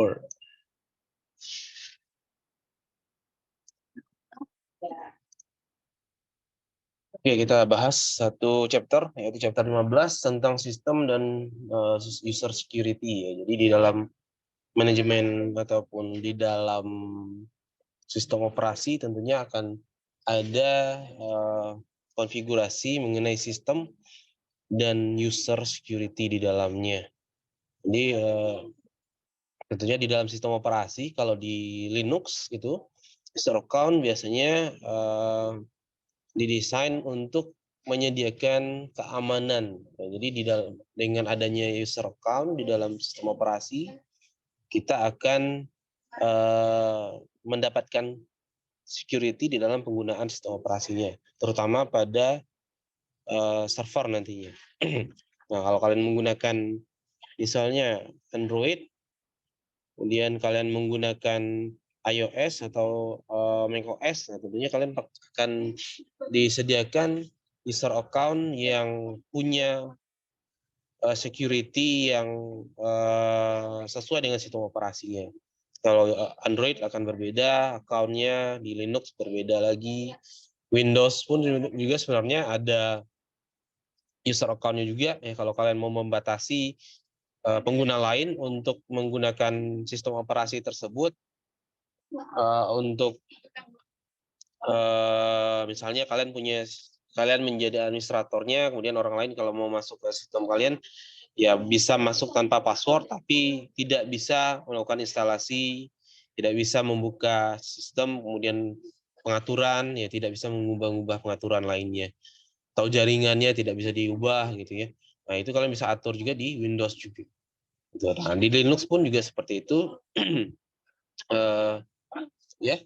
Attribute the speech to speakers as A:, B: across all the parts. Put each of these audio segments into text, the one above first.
A: Word. Oke, kita bahas satu chapter, yaitu chapter 15 tentang sistem dan user security. Ya. Jadi di dalam manajemen ataupun di dalam sistem operasi tentunya akan ada konfigurasi mengenai sistem dan user security di dalamnya. Jadi tentunya di dalam sistem operasi, kalau di Linux itu user account biasanya didesain untuk menyediakan keamanan. Jadi dengan adanya user account di dalam sistem operasi, kita akan mendapatkan security di dalam penggunaan sistem operasinya, terutama pada server nantinya. Nah, kalau kalian menggunakan misalnya Android, kemudian kalian menggunakan iOS atau macOS, nah tentunya kalian akan disediakan user account yang punya security yang sesuai dengan sistem operasinya. Kalau Android akan berbeda, account-nya di Linux berbeda lagi. Windows pun juga sebenarnya ada user account-nya juga. Ya, kalau kalian mau membatasi pengguna lain untuk menggunakan sistem operasi tersebut, untuk misalnya kalian menjadi administratornya, kemudian orang lain kalau mau masuk ke sistem kalian ya bisa masuk tanpa password, tapi tidak bisa melakukan instalasi, tidak bisa membuka sistem, kemudian pengaturan ya tidak bisa mengubah-ubah pengaturan lainnya, atau jaringannya tidak bisa diubah gitu ya. Nah itu kalian bisa atur juga di Windows juga. Nah, di Linux pun juga seperti itu. Ya.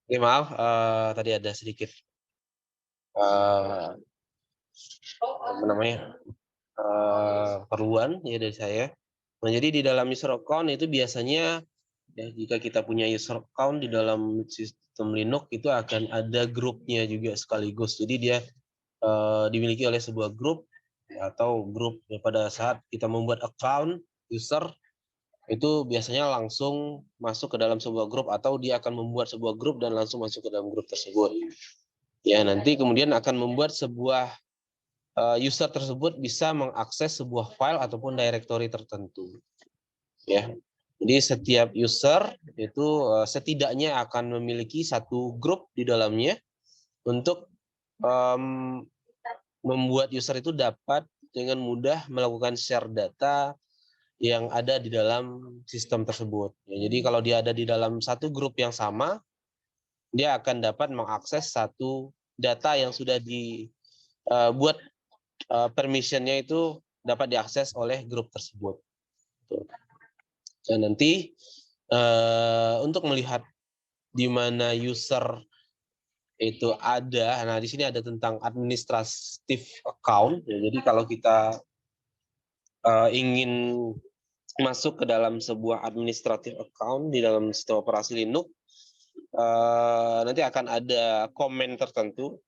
A: Oke, maaf, tadi ada sedikit apa namanya perluan ya dari saya. Nah, jadi di dalam user account itu biasanya ya, jika kita punya user account di dalam sistem Linux itu akan ada grupnya juga sekaligus. Jadi dia dimiliki oleh sebuah grup ya, atau grup ya, pada saat kita membuat account user itu biasanya langsung masuk ke dalam sebuah grup, atau dia akan membuat sebuah grup dan langsung masuk ke dalam grup tersebut. Ya, nanti kemudian akan membuat sebuah user tersebut bisa mengakses sebuah file ataupun directory tertentu. Ya. Jadi setiap user itu setidaknya akan memiliki satu grup di dalamnya untuk membuat user itu dapat dengan mudah melakukan share data yang ada di dalam sistem tersebut. Ya, jadi kalau dia ada di dalam satu grup yang sama, dia akan dapat mengakses satu data yang sudah dibuat permission-nya itu dapat diakses oleh grup tersebut. Dan nanti untuk melihat di mana user itu ada, nah di sini ada tentang administratif account. Ya, jadi kalau kita ingin masuk ke dalam sebuah administratif account di dalam sistem operasi Linux, nanti akan ada komen tertentu.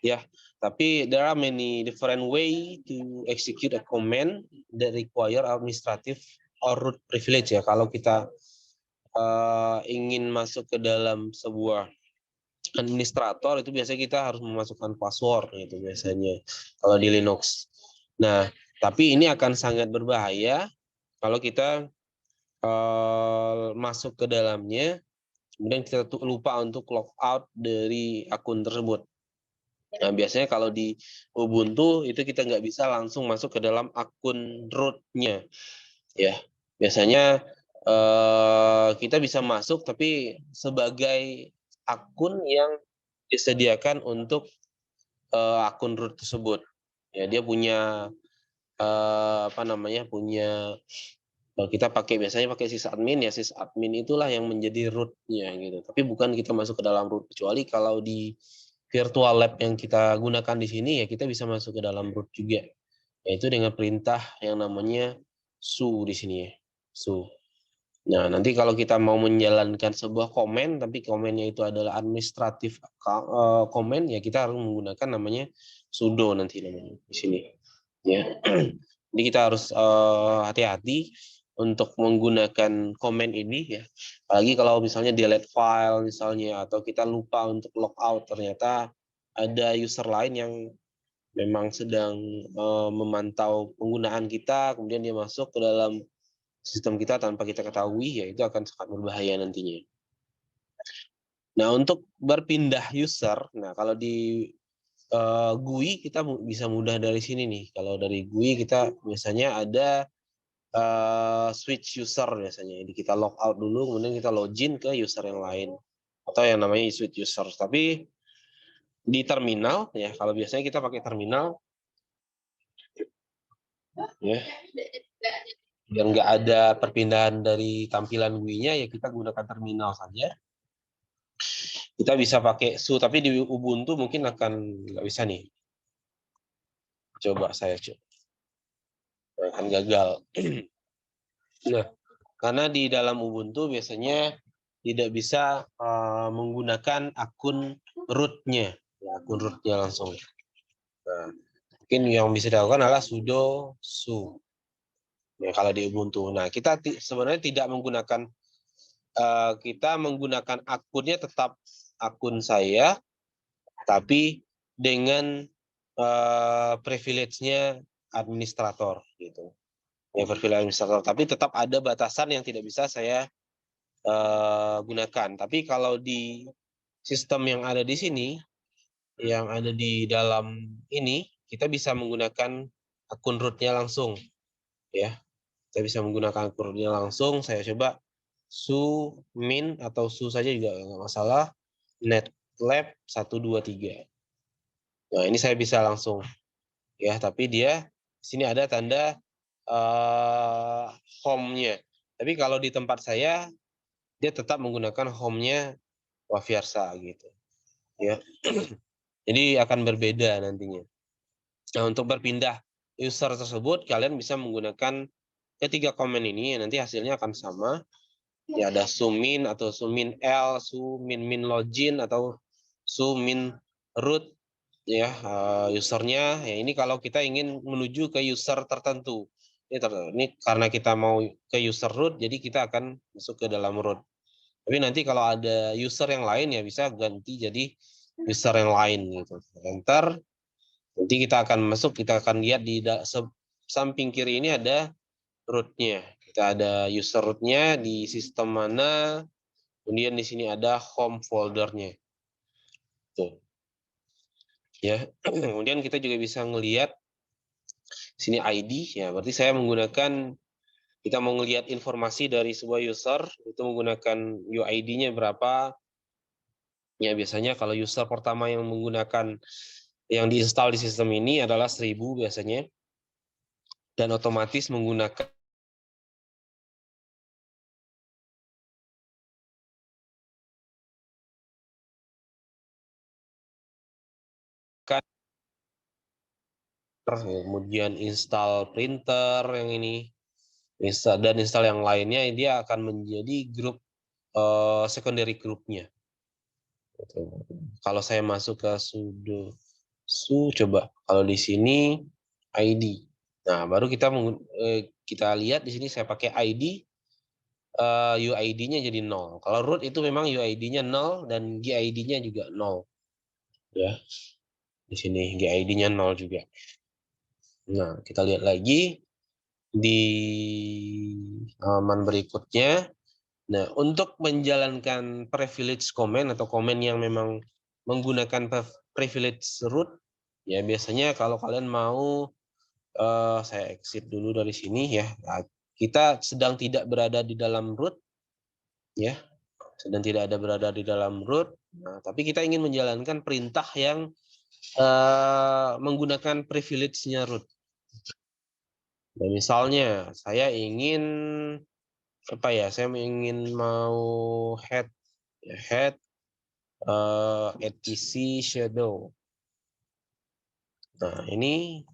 A: Ya, tapi there are many different way to execute a command that require administrative or root privilege ya. Kalau kita ingin masuk ke dalam sebuah administrator itu biasanya kita harus memasukkan password gitu biasanya kalau di Linux. Nah, tapi ini akan sangat berbahaya kalau kita masuk ke dalamnya, kemudian kita lupa untuk log out dari akun tersebut. Nah, biasanya kalau di Ubuntu itu kita nggak bisa langsung masuk ke dalam akun root-nya. Ya, biasanya kita bisa masuk tapi sebagai akun yang disediakan untuk akun root tersebut. Ya, dia punya apa namanya? Punya kita biasanya pakai sysadmin ya, sysadmin itulah yang menjadi root-nya gitu. Tapi bukan kita masuk ke dalam root, kecuali kalau di virtual lab yang kita gunakan di sini ya kita bisa masuk ke dalam root juga. yaitu dengan perintah yang namanya su di sini ya, su. Nah, nanti kalau kita mau menjalankan sebuah komen, tapi komennya itu adalah administratif komen, ya kita harus menggunakan namanya sudo nanti namanya di sini. Ya, jadi kita harus hati-hati untuk menggunakan komen ini ya. Apalagi kalau misalnya delete file misalnya, atau kita lupa untuk logout, ternyata ada user lain yang memang sedang memantau penggunaan kita, kemudian dia masuk ke dalam sistem kita tanpa kita ketahui, ya itu akan sangat berbahaya nantinya. Nah, untuk berpindah user, nah kalau di GUI kita bisa mudah dari sini nih. Kalau dari GUI kita biasanya ada switch user biasanya. Jadi kita log out dulu, kemudian kita login ke user yang lain, atau yang namanya switch user. Tapi di terminal ya, kalau biasanya kita pakai terminal ya, biar nggak ada perpindahan dari tampilan GUI-nya, ya kita gunakan terminal saja. Kita bisa pakai su, tapi di Ubuntu mungkin akan nggak bisa nih. Coba saya coba, akan gagal. Nah, karena di dalam Ubuntu biasanya tidak bisa menggunakan akun root-nya, ya, akun root-nya langsung. Nah, mungkin yang bisa dilakukan adalah sudo su. Ya, kalau di Ubuntu. Nah, kita sebenarnya tidak menggunakan, kita menggunakan akunnya tetap akun saya, tapi dengan privilege-nya administrator gitu. Ya, privilege administrator, tapi tetap ada batasan yang tidak bisa saya gunakan. Tapi kalau di sistem yang ada di sini, yang ada di dalam ini, kita bisa menggunakan akun root-nya langsung ya. Kita bisa menggunakan akun root-nya langsung. Saya coba su min atau su saja juga nggak masalah. Netlab 123. Nah, ini saya bisa langsung ya, tapi dia di sini ada tanda home-nya. Tapi kalau di tempat saya, dia tetap menggunakan home-nya Wavyarsa gitu ya. Jadi akan berbeda nantinya. Nah, untuk berpindah user tersebut, kalian bisa menggunakan ketiga komen ini, nanti hasilnya akan sama. Ya, ada sumin atau sumin l, sumin min login, atau sumin root ya, usernya. Ya, ini kalau kita ingin menuju ke user tertentu. Ini karena kita mau ke user root, jadi kita akan masuk ke dalam root. Tapi nanti kalau ada user yang lain, ya bisa ganti jadi user yang lain gitu. Enter. Nanti kita akan masuk, kita akan lihat di samping kiri ini ada root-nya. Kita ada user root-nya di sistem mana, kemudian di sini ada home folder-nya. Tuh. Ya. Kemudian kita juga bisa ngelihat sini ID ya, berarti saya menggunakan, kita mau ngelihat informasi dari sebuah user itu menggunakan UID-nya berapa. Ya, biasanya kalau user pertama yang menggunakan, yang diinstal di sistem ini adalah 1000 biasanya, dan otomatis menggunakan kemudian install printer yang ini, dan install yang lainnya, dia akan menjadi grup secondary grupnya. Kalau saya masuk ke sudo su, coba kalau di sini ID. Nah, baru kita lihat di sini saya pakai ID, UID-nya jadi 0. Kalau root itu memang UID-nya 0 dan GID-nya juga 0. Ya. Di sini GID-nya 0 juga. Nah, kita lihat lagi di halaman berikutnya. Nah, untuk menjalankan privilege comment atau komen yang memang menggunakan privilege root, ya biasanya kalau kalian mau, saya exit dulu dari sini ya. Nah, kita sedang tidak berada di dalam root, ya, sedang tidak ada berada di dalam root. Nah, tapi kita ingin menjalankan perintah yang menggunakan privilege-nya root. Nah, misalnya saya ingin apa ya? Saya ingin mau head etc shadow. Nah, ini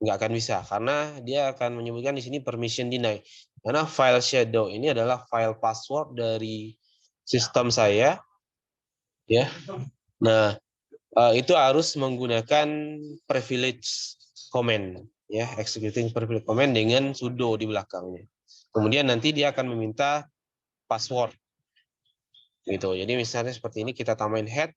A: nggak akan bisa karena dia akan menyebutkan di sini permission deny. Karena file shadow ini adalah file password dari sistem saya, ya. Nah, itu harus menggunakan privilege command, ya, executing privilege command dengan sudo di belakangnya. Kemudian nanti dia akan meminta password, gitu. Jadi misalnya seperti ini, kita tambahin head.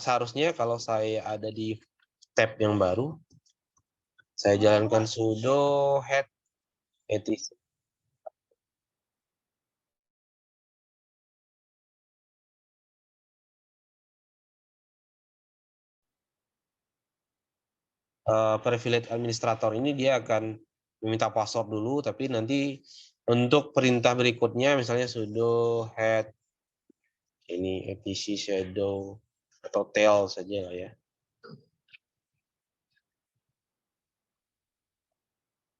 A: Seharusnya kalau saya ada di tab yang baru, saya jalankan sudo head etc. Privilege administrator ini dia akan meminta password dulu, tapi nanti untuk perintah berikutnya misalnya sudo head ini etc shadow atau tail saja lah ya.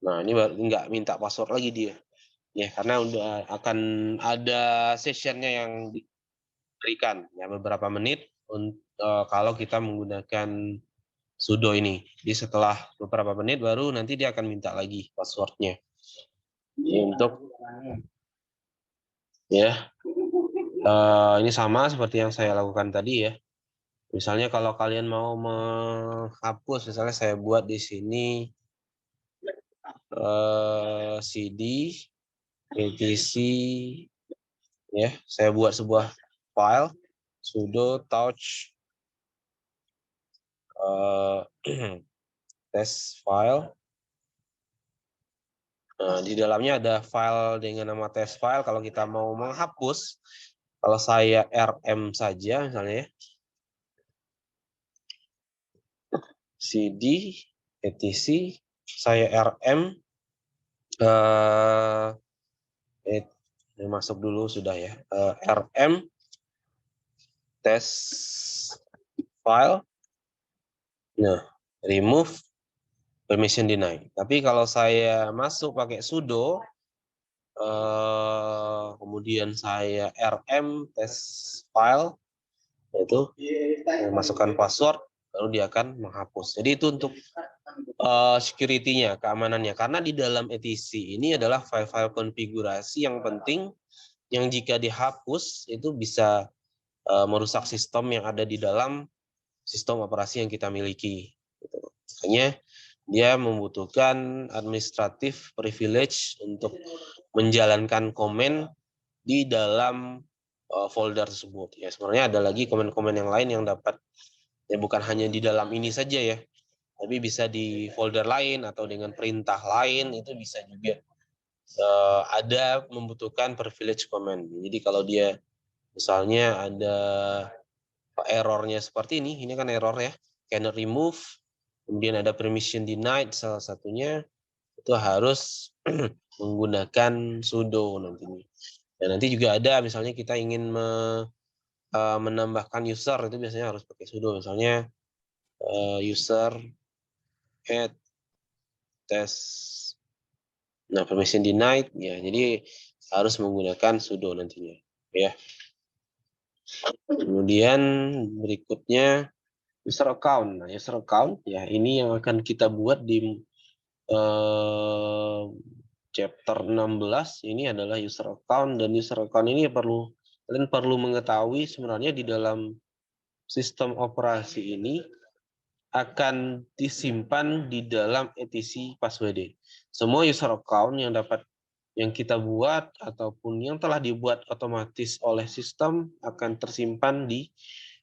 A: Nah, ini nggak minta password lagi dia. Ya, karena udah akan ada sessionnya yang diberikan ya beberapa menit kalau kita menggunakan sudo ini. Jadi setelah beberapa menit baru nanti dia akan minta lagi passwordnya. Untuk ya ini sama seperti yang saya lakukan tadi ya. Misalnya kalau kalian mau menghapus, misalnya saya buat di sini cd etc ya, saya buat sebuah file sudo touch test file. Nah, di dalamnya ada file dengan nama test file. Kalau kita mau menghapus, kalau saya rm saja misalnya ya, cd etc saya rm masuk dulu sudah ya, rm test file. Nah, remove permission deny. Tapi kalau saya masuk pakai sudo, kemudian saya rm test file, yaitu masukkan password, lalu dia akan menghapus. Jadi itu untuk security-nya, keamanannya. Karena di dalam etc ini adalah file-file konfigurasi yang penting, yang jika dihapus itu bisa merusak sistem yang ada di dalam sistem operasi yang kita miliki. Makanya dia membutuhkan administrative privilege untuk menjalankan komen di dalam folder tersebut. Ya, sebenarnya ada lagi komen-komen yang lain yang dapat, ya bukan hanya di dalam ini saja ya, tapi bisa di folder lain atau dengan perintah lain, itu bisa juga ada membutuhkan privilege command. Jadi kalau dia misalnya ada errornya seperti ini kan error ya, cannot remove, kemudian ada permission denied salah satunya, itu harus menggunakan sudo nantinya. Dan nanti juga ada misalnya kita ingin menambahkan user, itu biasanya harus pakai sudo, misalnya user add test. Nah, permission denied ya, jadi harus menggunakan sudo nantinya ya. Kemudian berikutnya user account. Nah, user account ya ini yang akan kita buat di chapter 16. Ini adalah user account, dan user account ini kalian perlu mengetahui sebenarnya di dalam sistem operasi ini akan disimpan di dalam etc password. Semua user account yang kita buat ataupun yang telah dibuat otomatis oleh sistem akan tersimpan di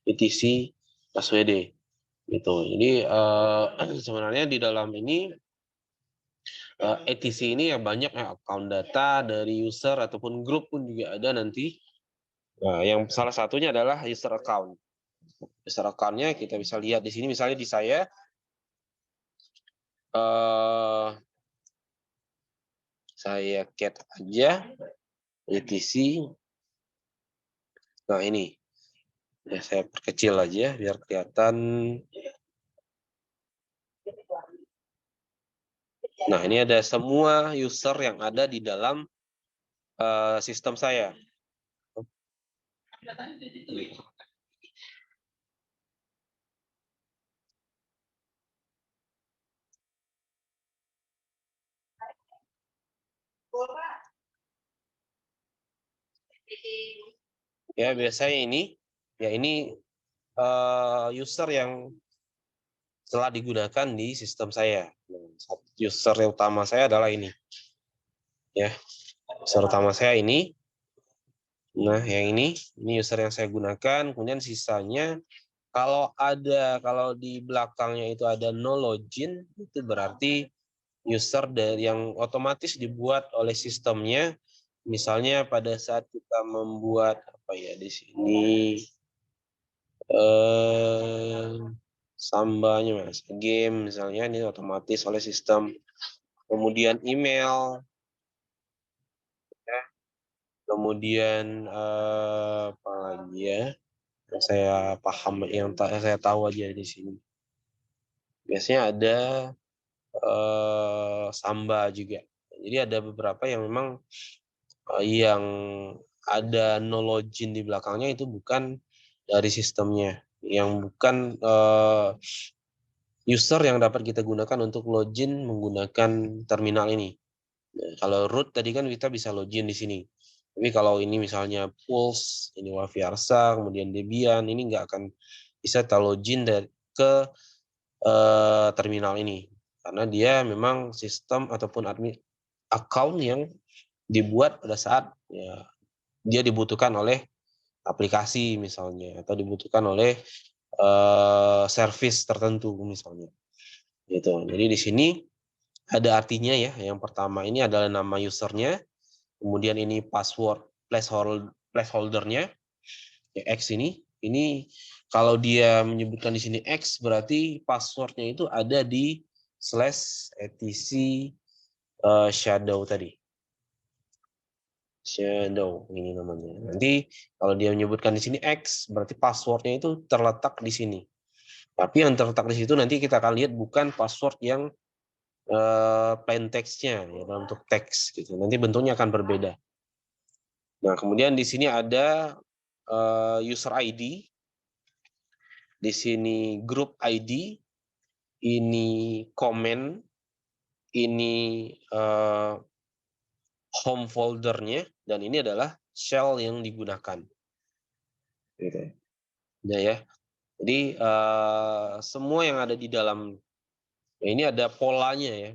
A: etc password. Gitu. Jadi sebenarnya di dalam ini etc ini ya banyak ya, account data dari user ataupun grup pun juga ada nanti. Nah, yang salah satunya adalah user account. User account-nya kita bisa lihat di sini, misalnya di saya cat aja etc. Nah ini ya, saya perkecil aja biar kelihatan. Nah ini ada semua user yang ada di dalam sistem saya. Ya, biasanya ini user yang telah digunakan di sistem saya. User yang utama saya adalah ini. Ya, user utama saya ini. Nah, yang ini user yang saya gunakan. Kemudian sisanya kalau di belakangnya itu ada no login, itu berarti user yang otomatis dibuat oleh sistemnya. Misalnya pada saat kita membuat apa ya di sini sambanya mas game misalnya ini otomatis oleh sistem. Kemudian email, ya. Kemudian apa lagi ya yang saya paham saya tahu aja di sini. Biasanya ada Samba juga. Jadi ada beberapa yang memang yang ada no login di belakangnya itu bukan dari sistemnya, yang bukan user yang dapat kita gunakan untuk login menggunakan terminal ini. Nah, kalau root tadi kan kita bisa login di sini. Tapi kalau ini misalnya Pulse, ini Wifi Arsa, kemudian Debian, ini nggak akan bisa kita login ke terminal ini. Karena dia memang sistem ataupun admin account yang dibuat pada saat ya, dia dibutuhkan oleh aplikasi misalnya, atau dibutuhkan oleh service tertentu misalnya. Gitu. Jadi di sini ada artinya ya. Yang pertama ini adalah nama usernya, kemudian ini password placeholdernya, ya X ini kalau dia menyebutkan di sini X berarti passwordnya itu ada di /etc shadow tadi. Shadow ini namanya. Nanti kalau dia menyebutkan di sini X berarti passwordnya itu terletak di sini. Tapi yang terletak di situ nanti kita akan lihat bukan password yang plain text-nya ya, dalam bentuk teks gitu. Nanti bentuknya akan berbeda. Nah, kemudian di sini ada user ID, di sini group ID, ini comment, ini home foldernya, dan ini adalah shell yang digunakan. Gitu. Nah, ya. Jadi semua yang ada di dalam ya ini ada polanya ya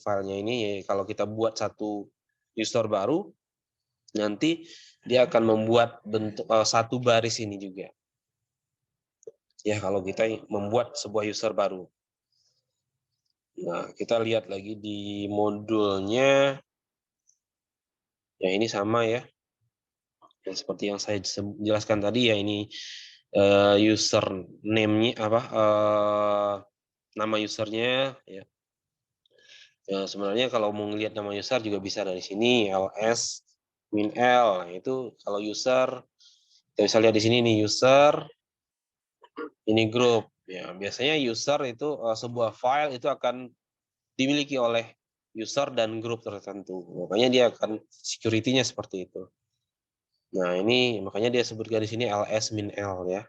A: filenya ini ya, kalau kita buat satu user baru nanti dia akan membuat bentuk satu baris ini juga. Ya kalau kita membuat sebuah user baru. Nah, kita lihat lagi di modulnya. Ya ini sama ya. Dan seperti yang saya jelaskan tadi ya ini user name-nya apa nama usernya ya. Ya, sebenarnya kalau mau ngelihat nama user juga bisa dari sini ls min l. Nah, itu kalau user kita bisa lihat di sini nih user ini grup. Ya, biasanya user itu sebuah file itu akan dimiliki oleh user dan grup tertentu. Makanya dia akan security-nya seperti itu. Nah, ini makanya dia sebutkan di sini ls min l ya.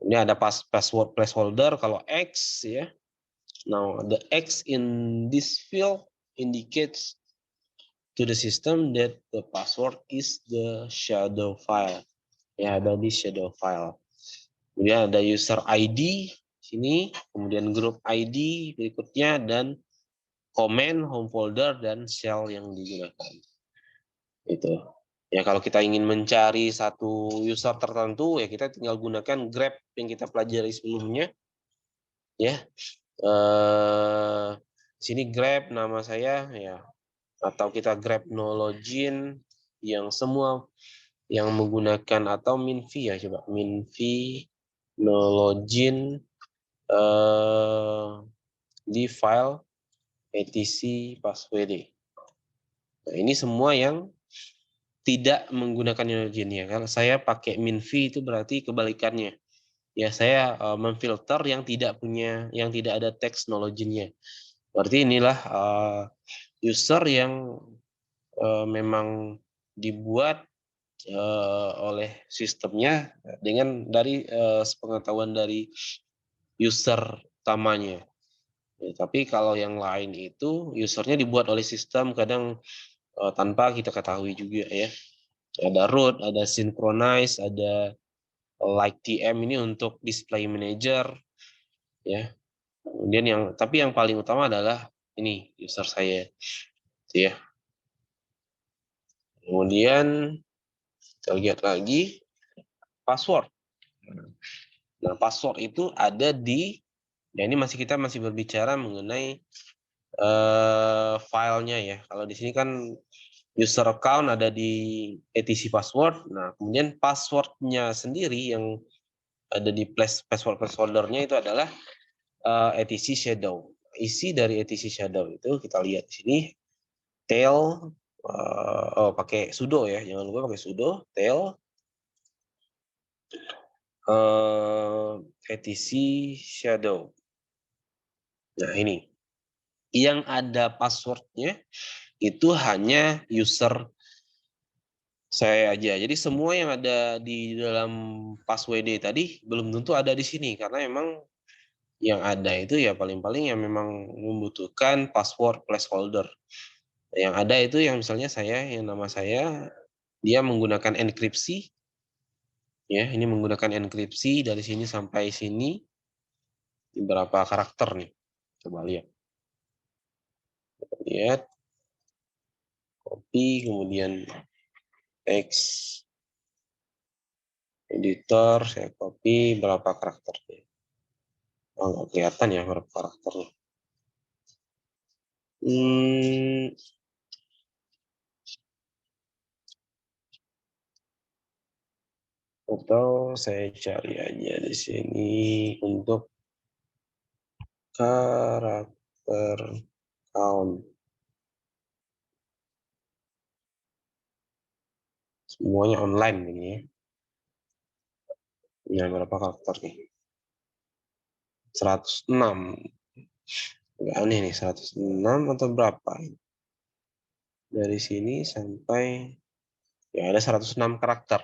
A: Ini ada password placeholder kalau X ya. Now, the X in this field indicates to the system that the password is the shadow file. Ya, ada di shadow file. Kemudian ada user ID sini, kemudian group ID berikutnya dan comment, home folder dan shell yang digunakan. Itu. Ya kalau kita ingin mencari satu user tertentu ya kita tinggal gunakan grep yang kita pelajari sebelumnya. Ya. Sini grep nama saya ya atau kita grab no login yang semua yang menggunakan atau minvi ya coba minvi no login di file etc passwd. Nah, ini semua yang tidak menggunakan no login ya. Kalau saya pakai minvi itu berarti kebalikannya. Ya saya memfilter yang tidak ada teks no loginnya. Berarti inilah user yang memang dibuat oleh sistemnya dari sepengetahuan dari user utamanya. Ya, tapi kalau yang lain itu usernya dibuat oleh sistem, kadang tanpa kita ketahui juga ya. Ada root, ada synchronize, ada like TM ini untuk display manager ya. Kemudian tapi yang paling utama adalah ini user saya gitu ya. Kemudian kita lihat lagi password. Nah, password itu ada ya ini kita masih berbicara mengenai filenya ya. Kalau di sini kan user account ada di etc password. Nah, kemudian passwordnya sendiri yang ada di password placeholder-nya itu adalah etc shadow. Isi dari etc shadow itu kita lihat di sini tail pakai sudo ya, jangan lupa pakai sudo tail etc shadow. Nah, ini yang ada passwordnya itu hanya user saya aja. Jadi semua yang ada di dalam password tadi belum tentu ada di sini karena memang yang ada itu ya paling-paling yang memang membutuhkan password placeholder. Yang ada itu yang misalnya yang nama saya dia menggunakan enkripsi ya, ini menggunakan enkripsi dari sini sampai sini berapa karakter nih. Coba lihat. Lihat copy kemudian text editor saya copy berapa karakternya. Oh, nggak kelihatan ya berapa karakternya. Atau saya cari aja di sini untuk karakter count. Semuanya online ini ya. Ya, berapa karakter nih? 106. Nggak aneh nih, 106 atau berapa? Dari sini sampai ya ada 106 karakter.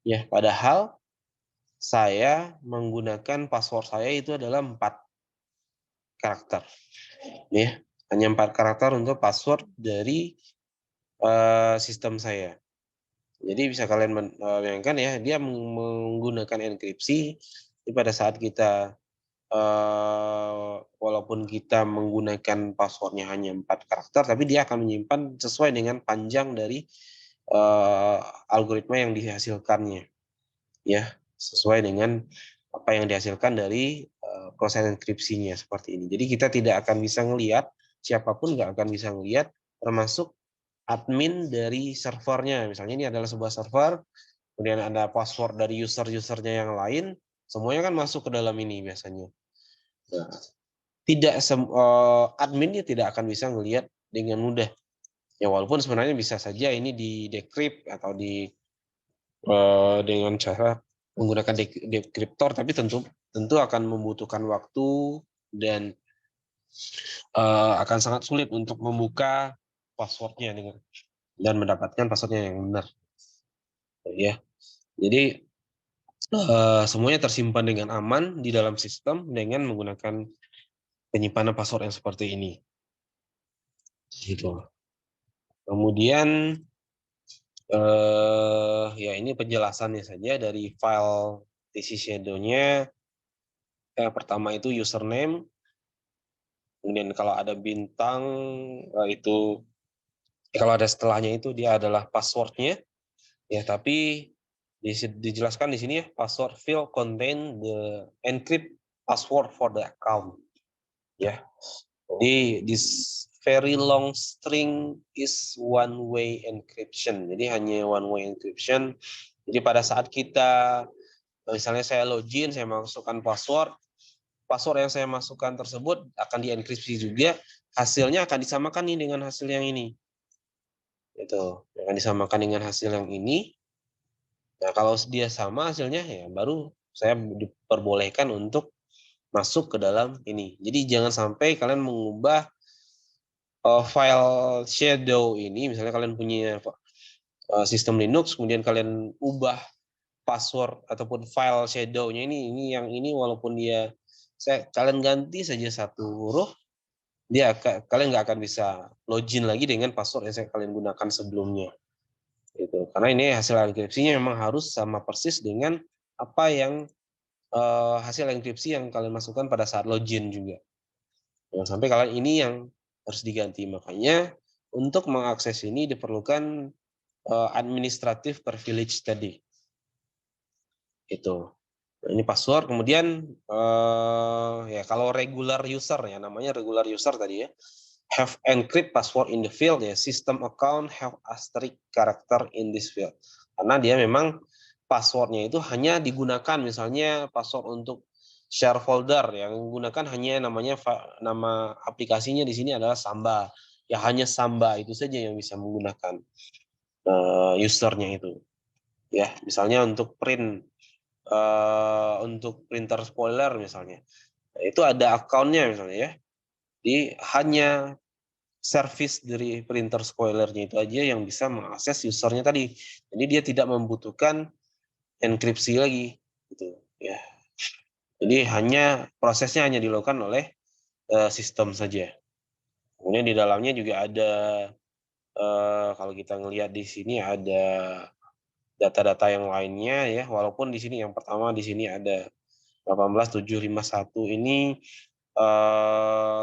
A: Ya, padahal saya menggunakan password saya itu adalah 4 karakter. Ya, hanya 4 karakter untuk password dari sistem saya. Jadi bisa kalian bayangkan ya, dia menggunakan enkripsi. Pada saat kita walaupun kita menggunakan passwordnya hanya 4 karakter, tapi dia akan menyimpan sesuai dengan panjang dari algoritma yang dihasilkannya, ya sesuai dengan apa yang dihasilkan dari proses enkripsinya seperti ini. Jadi kita tidak akan bisa ngelihat, siapapun nggak akan bisa ngelihat, termasuk admin dari servernya. Misalnya ini adalah sebuah server, kemudian ada password dari user-usernya yang lain, semuanya kan masuk ke dalam ini biasanya. Nah, adminnya tidak akan bisa melihat dengan mudah. Ya walaupun sebenarnya bisa saja ini di decrypt atau dengan cara menggunakan dekriptor, tapi tentu akan membutuhkan waktu dan akan sangat sulit untuk membuka passwordnya dan mendapatkan passwordnya yang benar. Ya, jadi semuanya tersimpan dengan aman di dalam sistem dengan menggunakan penyimpanan password yang seperti ini. Gitu. Kemudian ya ini penjelasannya saja dari file TC Shadow-nya. Pertama itu username, kemudian kalau ada bintang itu kalau ada setelahnya itu dia adalah passwordnya. Ya, tapi dijelaskan di sini ya, password field contain the encrypt password for the account. Ya, jadi this very long string is one way encryption. Jadi hanya one way encryption. Jadi pada saat kita misalnya saya login, saya masukkan password yang saya masukkan tersebut akan dienkripsi juga. Hasilnya akan disamakan nih dengan hasil yang ini. Itu akan disamakan dengan hasil yang ini. Nah, kalau dia sama hasilnya ya baru saya diperbolehkan untuk masuk ke dalam ini. Jadi jangan sampai kalian mengubah file shadow ini, misalnya kalian punya sistem Linux, kemudian kalian ubah password ataupun file shadow-nya ini yang ini walaupun dia kalian ganti saja satu huruf, kalian nggak akan bisa login lagi dengan password yang kalian gunakan sebelumnya. Gitu. Karena ini hasil enkripsinya memang harus sama persis dengan apa yang hasil enkripsi yang kalian masukkan pada saat login juga. Jangan sampai kalian ini yang harus diganti. Makanya untuk mengakses ini diperlukan administrative privilege tadi. Itu. Nah, ini password. Kemudian ya kalau regular user ya, namanya regular user tadi ya, have encrypt password in the field ya, system account have asterisk character in this field. Karena dia memang passwordnya itu hanya digunakan misalnya password untuk share folder yang menggunakan hanya nama aplikasinya di sini adalah Samba. Ya hanya Samba itu saja yang bisa menggunakan usernya itu. Ya, misalnya untuk untuk printer spoiler misalnya. Nah, itu ada akunnya misalnya ya. Jadi hanya service dari printer spoilernya itu aja yang bisa mengakses usernya tadi. Jadi dia tidak membutuhkan enkripsi lagi gitu ya. Jadi prosesnya hanya dilakukan oleh sistem saja. Kemudian di dalamnya juga ada kalau kita ngelihat di sini ada data-data yang lainnya ya, walaupun di sini yang pertama di sini ada 18751 ini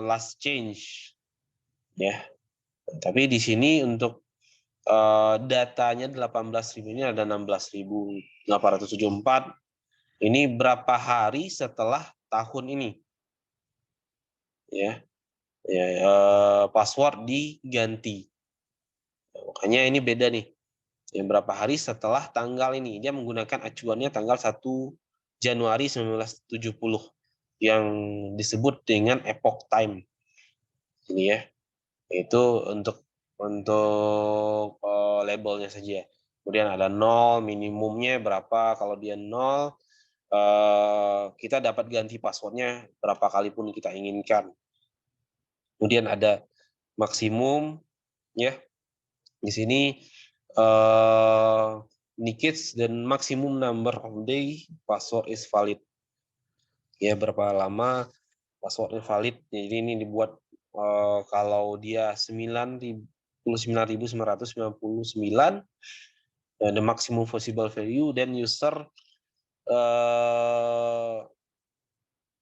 A: last change ya. Tapi di sini untuk datanya 18.000 ini ada 16.874. Ini berapa hari setelah tahun ini ya. Ya password diganti. Makanya ini beda nih. Yang berapa hari setelah tanggal ini. Dia menggunakan acuannya tanggal 1 Januari 1970 yang disebut dengan epoch time. Ini ya. Itu untuk labelnya saja. Kemudian ada 0, minimumnya berapa. Kalau dia 0, kita dapat ganti passwordnya berapa kali pun kita inginkan. Kemudian ada maksimum, ya. Di sini indicates dan maximum number of day password is valid. Ya, berapa lama passwordnya valid. Jadi ini dibuat kalau dia 99.999 the maximum possible value, dan user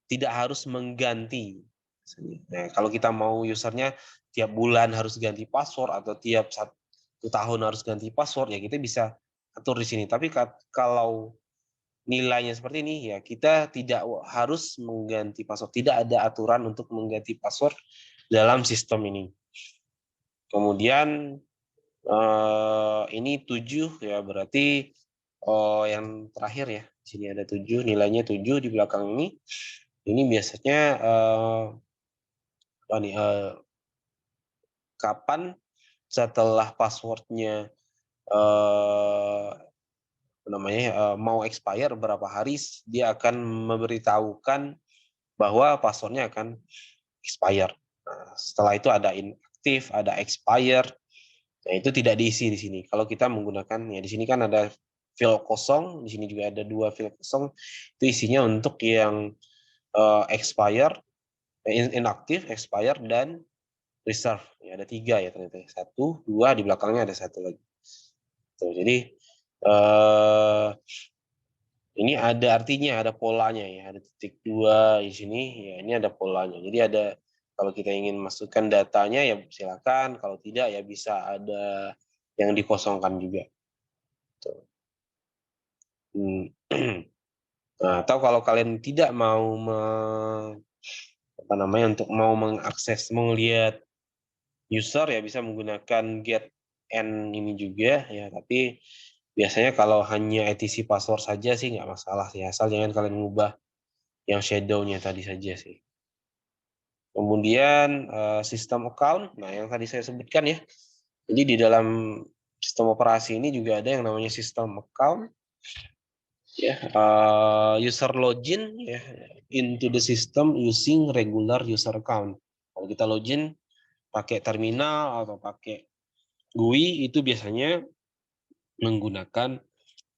A: tidak harus mengganti. Nah, kalau kita mau usernya tiap bulan harus ganti password atau tiap 1 tahun harus ganti password, ya kita bisa atur di sini. Tapi kalau nilainya seperti ini, ya kita tidak harus mengganti password. Tidak ada aturan untuk mengganti password dalam sistem ini. Kemudian ini 7 ya, berarti yang terakhir ya. Di sini ada 7, nilainya 7 di belakang ini. Ini biasanya kapan setelah passwordnya mau expire, berapa hari dia akan memberitahukan bahwa passwordnya akan expire. Nah, setelah itu ada inactive, ada expire. Nah, itu tidak diisi di sini. Kalau kita menggunakan, ya di sini kan ada field kosong, di sini juga ada 2 field kosong. Itu isinya untuk yang expire, inactive, expire, dan reserve. Ya, ada 3 ya ternyata. 1, 2, di belakangnya ada 1 lagi. Tuh, jadi ini ada artinya, ada polanya ya. Ada titik 2 di sini, ya ini ada polanya. Jadi ada, kalau kita ingin masukkan datanya ya silakan, kalau tidak ya bisa ada yang dikosongkan juga. Tuh. Nah, atau kalau kalian tidak mau untuk mau mengakses, melihat user, ya bisa menggunakan get n ini juga ya. Tapi biasanya kalau hanya etc password saja sih nggak masalah sih, asal jangan kalian mengubah yang shadow-nya tadi saja sih. Kemudian sistem account, nah yang tadi saya sebutkan ya. Jadi di dalam sistem operasi ini juga ada yang namanya sistem account. Ya, user login ya into the system using regular user account. Kalau kita login pakai terminal atau pakai GUI, itu biasanya menggunakan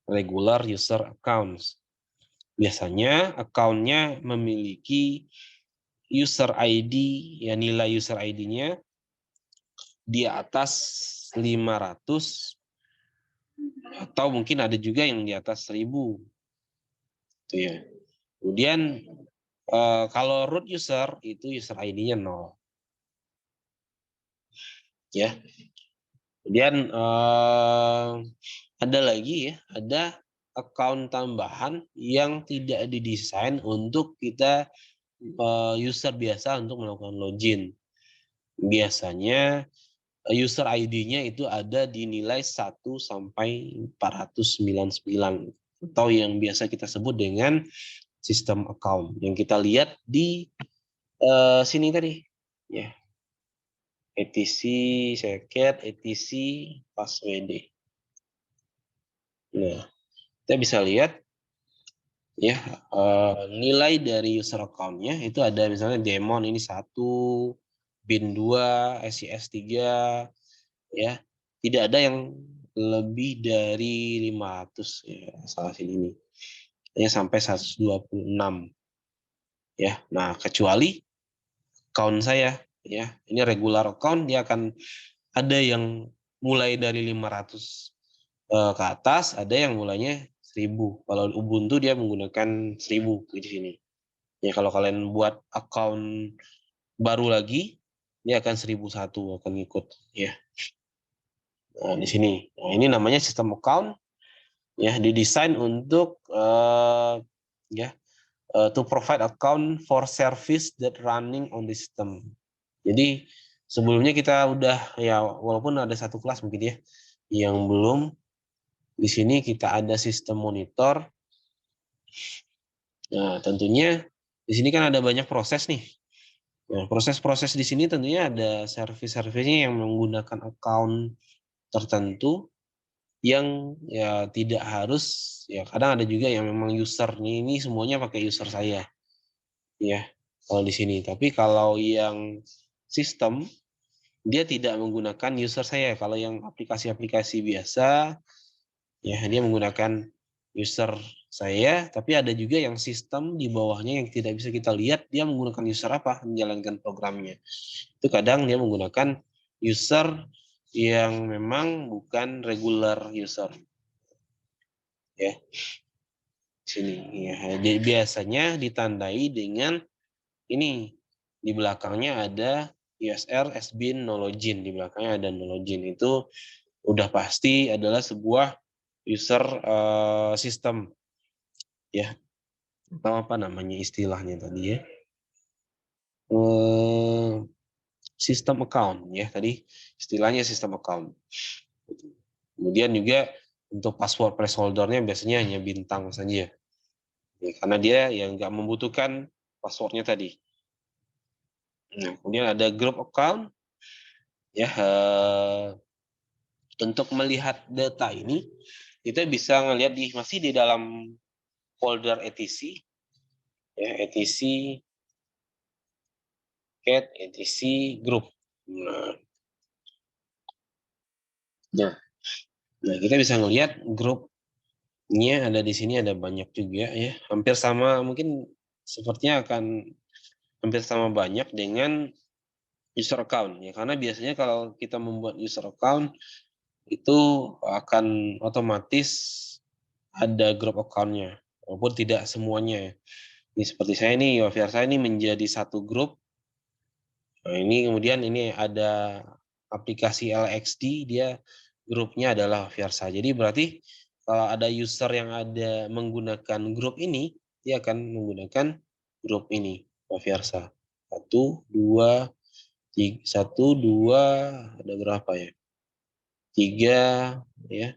A: regular user accounts. Biasanya account-nya memiliki user ID, ya nilai user ID-nya di atas 500 atau mungkin ada juga yang di atas 1000. Itu ya. Kemudian kalau root user itu user ID-nya 0. Ya. Kemudian ada lagi ya, ada account tambahan yang tidak didesain untuk kita user biasa untuk melakukan login. Biasanya user ID-nya itu ada di nilai 1 sampai 499 atau yang biasa kita sebut dengan sistem account yang kita lihat di sini tadi ya, etc secret etc password. Nah, kita bisa lihat ya nilai dari user account-nya itu ada misalnya Demon ini 1, bin 2, SCS 3 ya. Tidak ada yang lebih dari 500 ya, salah sini ini. Hanya sampai 126 ya. Nah, kecuali account saya ya. Ini regular account, dia akan ada yang mulai dari 500 ke atas, ada yang mulainya 1000. Kalau Ubuntu dia menggunakan 1000 di sini. Ya kalau kalian buat account baru lagi, dia akan 1001 akan ikut ya. Nah, di sini. Nah, ini namanya sistem account ya, didesain untuk to provide account for service that running on the system. Jadi sebelumnya kita udah ya, walaupun ada satu kelas mungkin ya yang belum, di sini kita ada sistem monitor. Nah, tentunya di sini kan ada banyak proses nih. Nah, proses-proses di sini tentunya ada service-servisnya yang menggunakan account tertentu yang ya tidak harus, ya kadang ada juga yang memang usernya ini semuanya pakai user saya. Ya, kalau di sini. Tapi kalau yang sistem dia tidak menggunakan user saya. Kalau yang aplikasi-aplikasi biasa ya dia menggunakan user saya, tapi ada juga yang sistem di bawahnya yang tidak bisa kita lihat dia menggunakan user apa menjalankan programnya. Itu kadang dia menggunakan user yang memang bukan regular user. Ya. Sini ya. Jadi biasanya ditandai dengan ini di belakangnya ada USR SBIN no login, di belakangnya ada no login. Itu udah pasti adalah sebuah user system ya, atau apa namanya istilahnya tadi ya, sistem account ya, tadi istilahnya sistem account. Kemudian juga untuk password placeholder-nya biasanya hanya bintang saja ya, karena dia yang nggak membutuhkan passwordnya tadi. Nah, kemudian ada group account ya, untuk melihat data ini kita bisa ngelihat masih di dalam folder etc ya, etc cat etc group. Nah, kita bisa ngelihat grupnya ada di sini, ada banyak juga ya, hampir sama, mungkin sepertinya akan hampir sama banyak dengan user account ya, karena biasanya kalau kita membuat user account itu akan otomatis ada grup account-nya, walaupun tidak semuanya. Ini seperti saya ini, Yofiar saya ini menjadi satu grup. Nah, ini kemudian ini ada aplikasi LXD, dia grupnya adalah Versa. Jadi berarti kalau ada user yang ada menggunakan grup ini, dia akan menggunakan grup ini, Versa. 1, 2, 3, 1, 2, ada berapa ya? 3, ya.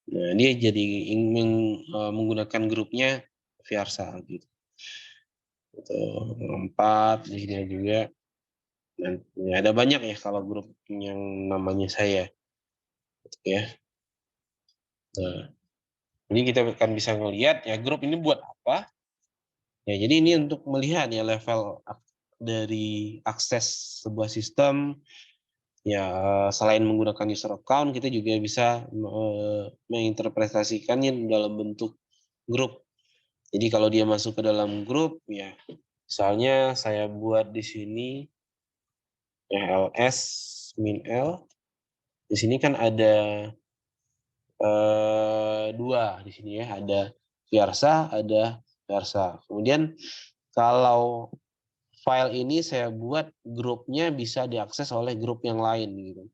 A: Nah, dia jadi menggunakan grupnya Versa gitu. 4 di sini juga. Dan ya ada banyak ya kalau grup yang namanya saya ya. Nah, ini kita akan bisa ngelihat ya grup ini buat apa. Ya, jadi ini untuk melihat ya level dari akses sebuah sistem Ya, selain menggunakan user account, kita juga bisa menginterpretasikannya dalam bentuk grup. Jadi kalau dia masuk ke dalam grup, ya misalnya saya buat di sini ya, ls min l. Di sini kan ada dua di sini ya, ada Versa, ada Versa. Kemudian kalau file ini saya buat grupnya bisa diakses oleh grup yang lain gitu.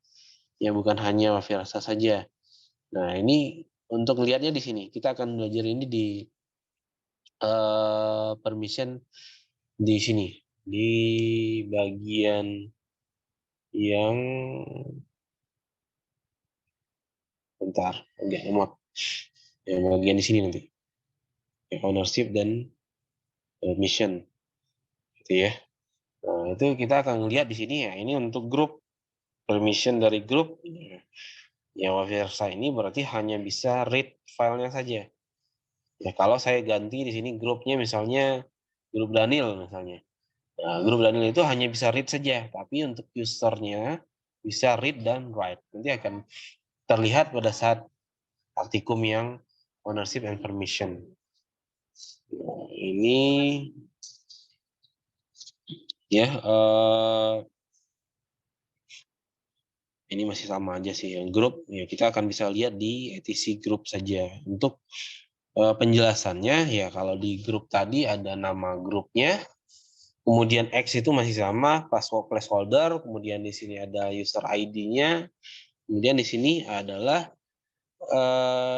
A: Ya bukan hanya Versa saja. Nah, ini untuk lihatnya di sini. Kita akan belajar ini di permission di sini. Di bagian yang bentar, agak lemot. Yang bagian di sini nanti. Ownership dan permission. Gitu ya. Nah, itu kita akan lihat di sini ya. Ini untuk grup. Permission dari grup. Yang Versa ini berarti hanya bisa read filenya saja. Ya, kalau saya ganti di sini grupnya misalnya grup Daniel misalnya. Nah, grup Daniel itu hanya bisa read saja, tapi untuk usernya bisa read dan write. Nanti akan terlihat pada saat artikum yang ownership and permission. Nah, ini ya ini masih sama aja sih yang grup. Ya kita akan bisa lihat di etc group saja. Untuk penjelasannya ya kalau di grup tadi ada nama grupnya. Kemudian X itu masih sama, password placeholder, kemudian di sini ada user ID-nya, kemudian di sini adalah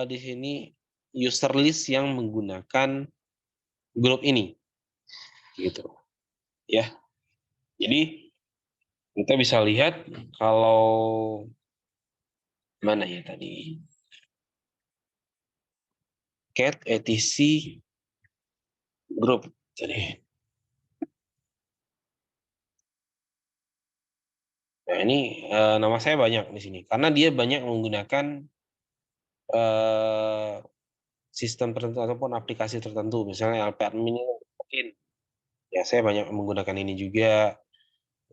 A: di sini user list yang menggunakan grup ini, gitu, ya. Jadi kita bisa lihat kalau mana ya tadi cat etc group tadi. Nah ini nama saya banyak di sini karena dia banyak menggunakan sistem tertentu ataupun aplikasi tertentu, misalnya LP admin mungkin. Ya saya banyak menggunakan ini juga.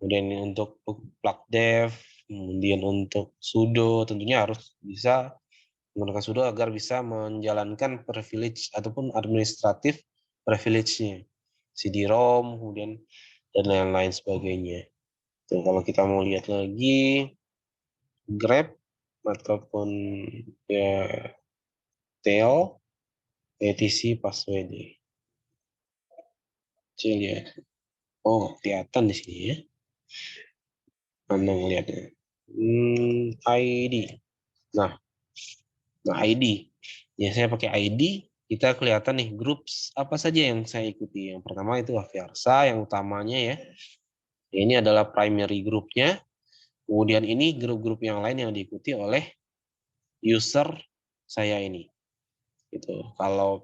A: Kemudian untuk plug dev, kemudian untuk sudo tentunya harus bisa menggunakan sudo agar bisa menjalankan privilege ataupun administratif privilege-nya. CD-ROM, kemudian dan lain-lain sebagainya. Tuh, kalau kita mau lihat lagi grep ataupun ya tail etc password. Cil ya. Oh, kelihatan di sini ya. Anda melihatnya. ID. Nah, ID. Ya, saya pakai ID. Kita kelihatan nih grup apa saja yang saya ikuti. Yang pertama itu Versa, yang utamanya ya. Ini adalah primary grupnya. Kemudian ini grup-grup yang lain yang diikuti oleh user saya ini. Gitu. Kalau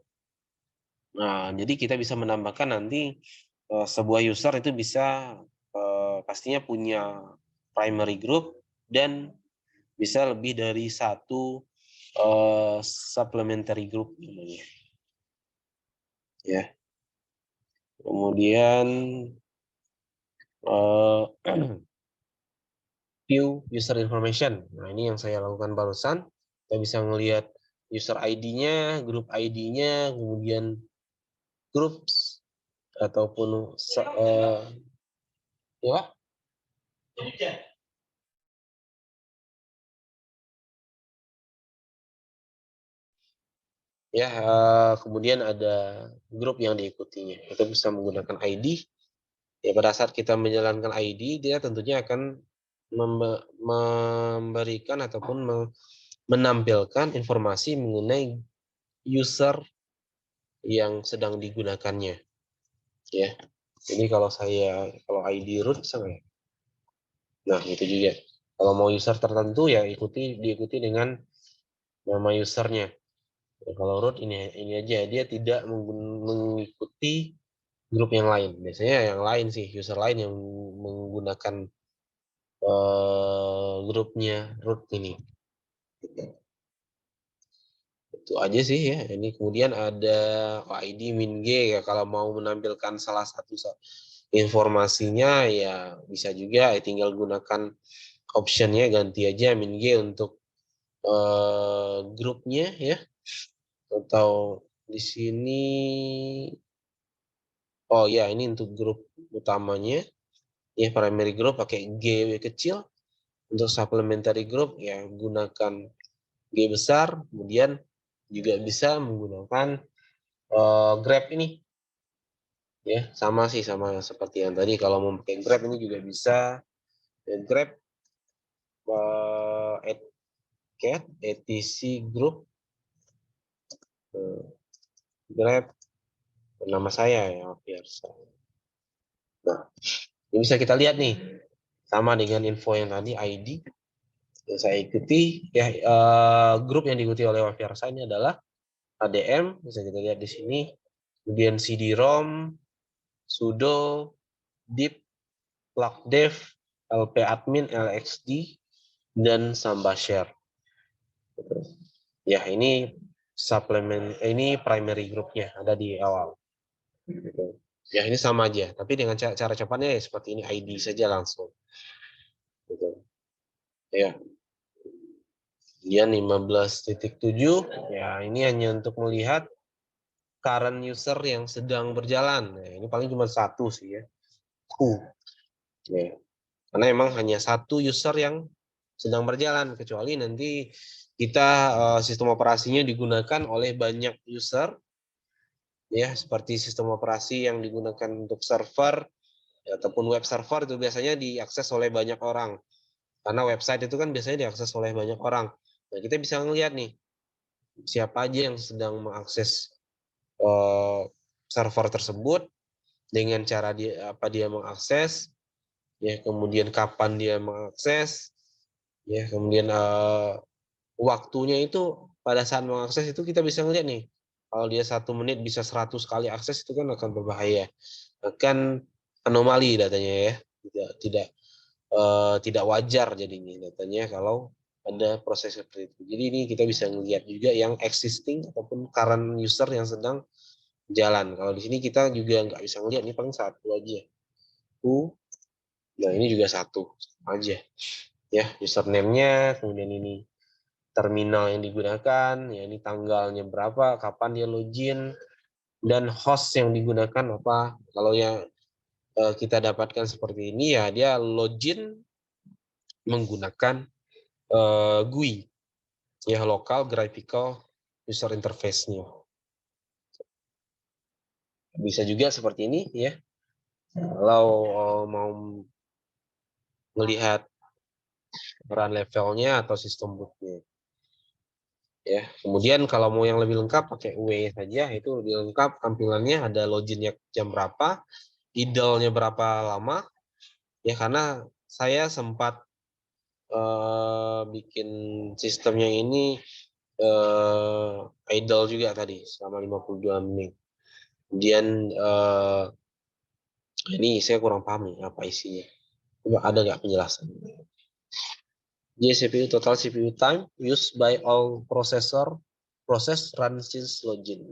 A: nah, jadi kita bisa menambahkan nanti sebuah user itu bisa pastinya punya primary group dan bisa lebih dari satu supplementary group namanya. Ya. Kemudian view user information. Nah, ini yang saya lakukan barusan. Kita bisa melihat user ID-nya, grup ID-nya, kemudian groups ataupun ya. Ya, kemudian ada grup yang diikutinya. Kita bisa menggunakan ID. Ya, pada saat kita menjalankan ID, dia tentunya akan memberikan ataupun menampilkan informasi mengenai user yang sedang digunakannya. Ya, jadi kalau ID root sama ya. Nah, itu juga. Kalau mau user tertentu ya diikuti dengan nama usernya. Ya, kalau root ini aja dia tidak mengikuti grup yang lain. Biasanya yang lain sih user lain yang menggunakan grupnya root ini. Itu aja sih ya. Ini kemudian ada ID min G ya kalau mau menampilkan salah satu informasinya ya bisa juga tinggal gunakan optionnya ganti aja -g untuk grupnya ya, atau di sini oh ya ini untuk grup utamanya ya, primary group pakai G kecil, untuk supplementary group ya gunakan G besar, kemudian juga bisa menggunakan grep ini ya, sama sih sama seperti yang tadi. Kalau mau pakai grep ini juga bisa ya, grep etc group grep nama saya ya biar. Nah, ini bisa kita lihat nih sama dengan info yang tadi ID yang saya ikuti ya, grup yang diikuti oleh Wafiarsa ini adalah ADM, bisa kita lihat di sini, kemudian CD-ROM, sudo, dip, plugdev, lpadmin, lxd, dan samba share. Ya ini suplemen, ini primary groupnya ada di awal. Ya ini sama aja, tapi dengan cara cepatnya ya seperti ini, ID saja langsung. Ya. Kemudian 15.7 ya ini hanya untuk melihat current user yang sedang berjalan. Nah, ini paling cuma satu sih ya. Ya. Karena emang hanya satu user yang sedang berjalan, kecuali nanti kita sistem operasinya digunakan oleh banyak user ya, seperti sistem operasi yang digunakan untuk server ya, ataupun web server itu biasanya diakses oleh banyak orang. Karena website itu kan biasanya diakses oleh banyak orang. Nah, kita bisa ngelihat nih siapa aja yang sedang mengakses server tersebut, dengan cara dia apa dia mengakses, ya kemudian kapan dia mengakses, ya kemudian waktunya itu pada saat mengakses itu kita bisa ngeliat nih, kalau dia 1 menit bisa 100 kali akses itu kan akan berbahaya, akan anomali datanya ya, tidak wajar jadinya datanya kalau ada proses seperti itu. Jadi ini kita bisa ngelihat juga yang existing ataupun current user yang sedang jalan. Kalau di sini kita juga nggak bisa ngelihat, ini paling satu aja. Nah ini juga satu aja. Ya, username-nya, kemudian ini terminal yang digunakan, ya ini tanggalnya berapa, kapan dia login, dan host yang digunakan apa. Kalau yang kita dapatkan seperti ini ya dia login menggunakan GUI, ya local graphical user interface-nya. Bisa juga seperti ini ya. Kalau mau melihat run levelnya atau sistem bootnya. Ya, kemudian kalau mau yang lebih lengkap pakai W saja, itu lebih lengkap tampilannya, ada loginnya jam berapa, idle-nya berapa lama. Ya karena saya sempat bikin sistemnya ini idle juga tadi selama 52 menit. Kemudian ini saya kurang paham nih apa isinya. Coba ada nggak penjelasan? GCPU total CPU time used by all process run since login.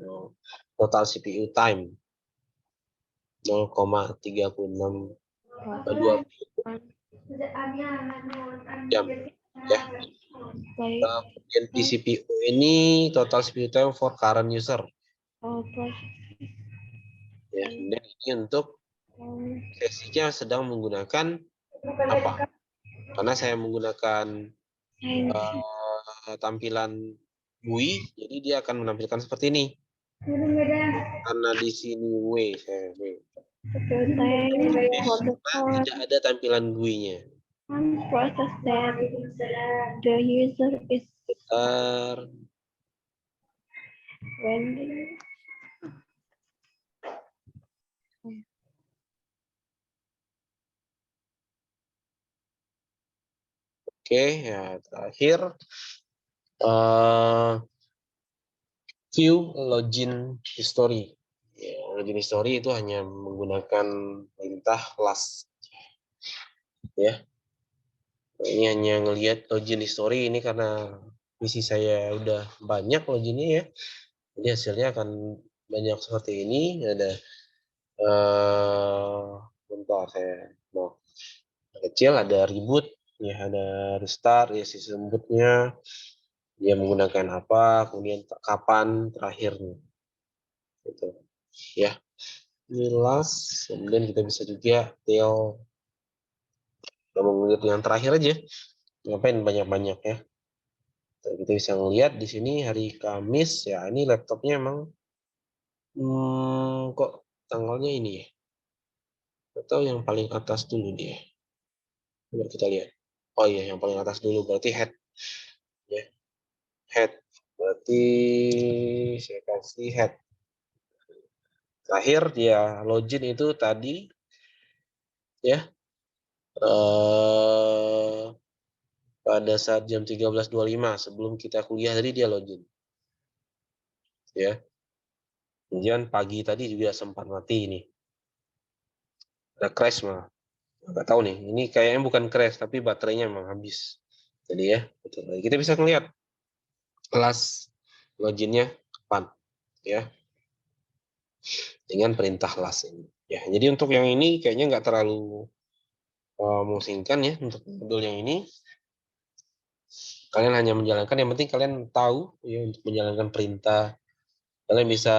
A: Total CPU time 0,36 jam ya. Kemudian di CPU ini total CPU time for current user. Ya, dan ini untuk sesinya sedang menggunakan apa? Karena saya menggunakan tampilan GUI, jadi dia akan menampilkan seperti ini. Karena di sini saya tidak ada tampilan GUI-nya.
B: Process that the user is rendering.
A: Oke, ya terakhir view login history. Ya, login history itu hanya menggunakan perintah last. Ya, ini hanya ngelihat login history ini karena PC saya udah banyak loginnya ya. Jadi hasilnya akan banyak seperti ini. Ada bentar saya mau kecil, ada reboot, Ya, ada restart, ya sistem bootnya, dia menggunakan apa, kemudian kapan terakhirnya. Gitu. Ya, ini last, kemudian kita bisa juga tail, yang terakhir aja, ngapain banyak-banyak ya. Kita bisa ngelihat di sini hari Kamis, ya ini laptopnya emang kok tanggalnya ini ya, atau yang paling atas dulu dia. Coba kita lihat. Oh iya, yang paling atas dulu berarti head. Ya, head. Berarti saya kasih head. Terakhir dia login itu tadi ya pada saat jam 13.25 sebelum kita kuliah tadi dia login. Ya. Kemudian pagi tadi juga sempat mati ini. Ada crash malah. Nggak tahu nih, ini kayaknya bukan crash tapi baterainya memang habis. Jadi ya, betul. Kita bisa melihat kelas loginnya kapan ya dengan perintah last ini. Ya, jadi untuk yang ini kayaknya nggak terlalu memusingkan ya untuk modul yang ini. Kalian hanya menjalankan, yang penting kalian tahu ya untuk menjalankan perintah. Kalian bisa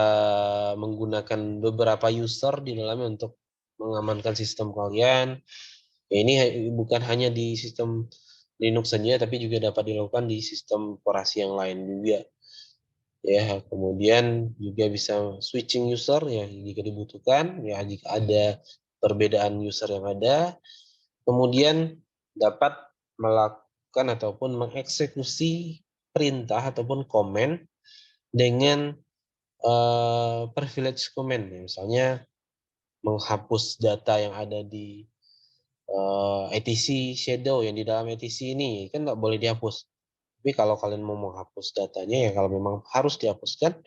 A: menggunakan beberapa user di dalamnya untuk mengamankan sistem kalian. Ya, ini bukan hanya di sistem Linux saja, tapi juga dapat dilakukan di sistem operasi yang lain juga. Ya, kemudian juga bisa switching user ya jika dibutuhkan, ya jika ada perbedaan user yang ada. Kemudian dapat melakukan ataupun mengeksekusi perintah ataupun komen dengan privilege command. Misalnya menghapus data yang ada di etc shadow yang di dalam etc ini kan nggak boleh dihapus. Tapi kalau kalian mau menghapus datanya ya kalau memang harus dihapuskan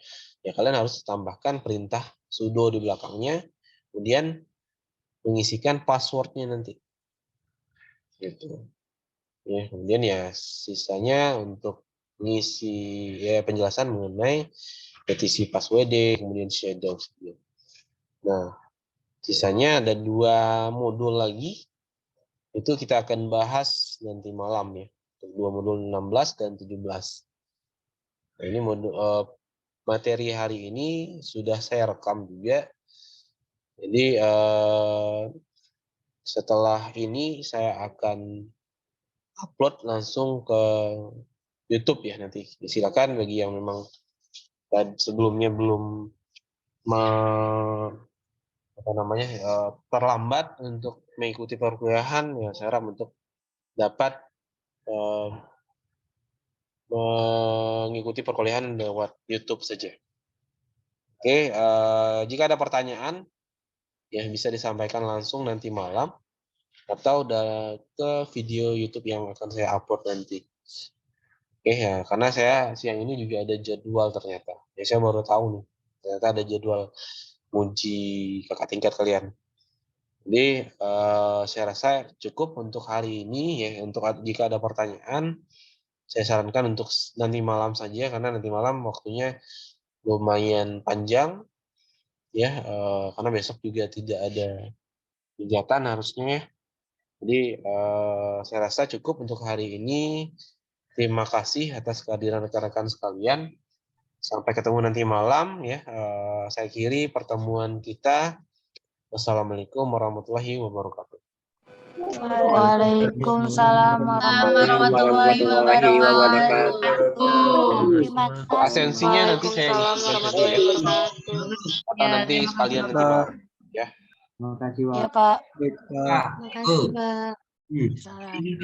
A: ya kalian harus tambahkan perintah sudo di belakangnya, kemudian mengisikan passwordnya nanti. Gitu. Ya, kemudian ya sisanya untuk mengisi ya penjelasan mengenai petisi password, kemudian shadow. Nah, sisanya ada 2 modul lagi. Itu kita akan bahas nanti malam ya. 2 modul 16 dan 17. Nah, ini modul materi hari ini sudah saya rekam juga. Jadi setelah ini saya akan upload langsung ke YouTube ya nanti. Silakan bagi yang memang sebelumnya belum terlambat untuk mengikuti perkuliahan, ya saya harap untuk dapat mengikuti perkuliahan lewat YouTube saja. Oke, jika ada pertanyaan ya bisa disampaikan langsung nanti malam atau ke video YouTube yang akan saya upload nanti. Oke ya, karena saya siang ini juga ada jadwal ternyata. Ya saya baru tahu nih, ternyata ada jadwal uji kakak tingkat kalian. Jadi saya rasa cukup untuk hari ini ya. Untuk jika ada pertanyaan, saya sarankan untuk nanti malam saja karena nanti malam waktunya lumayan panjang ya. Karena besok juga tidak ada kegiatan harusnya ya. Jadi saya rasa cukup untuk hari ini. Terima kasih atas kehadiran rekan-rekan sekalian. Sampai ketemu nanti malam ya. Saya akhiri pertemuan kita. Wassalamualaikum warahmatullahi wabarakatuh.
C: Waalaikumsalam
D: warahmatullahi wabarakatuh.
B: Terima kasih.
A: Asensinya nanti saya
D: Waalaikumsalam
A: isi ya.
D: warahmatullahi wabarakatuh.
A: Atau nanti sekalian nanti malam ya.
C: Terima kasih, Pak.
D: Ya, Pak. Terima kasih, Pak. Salam.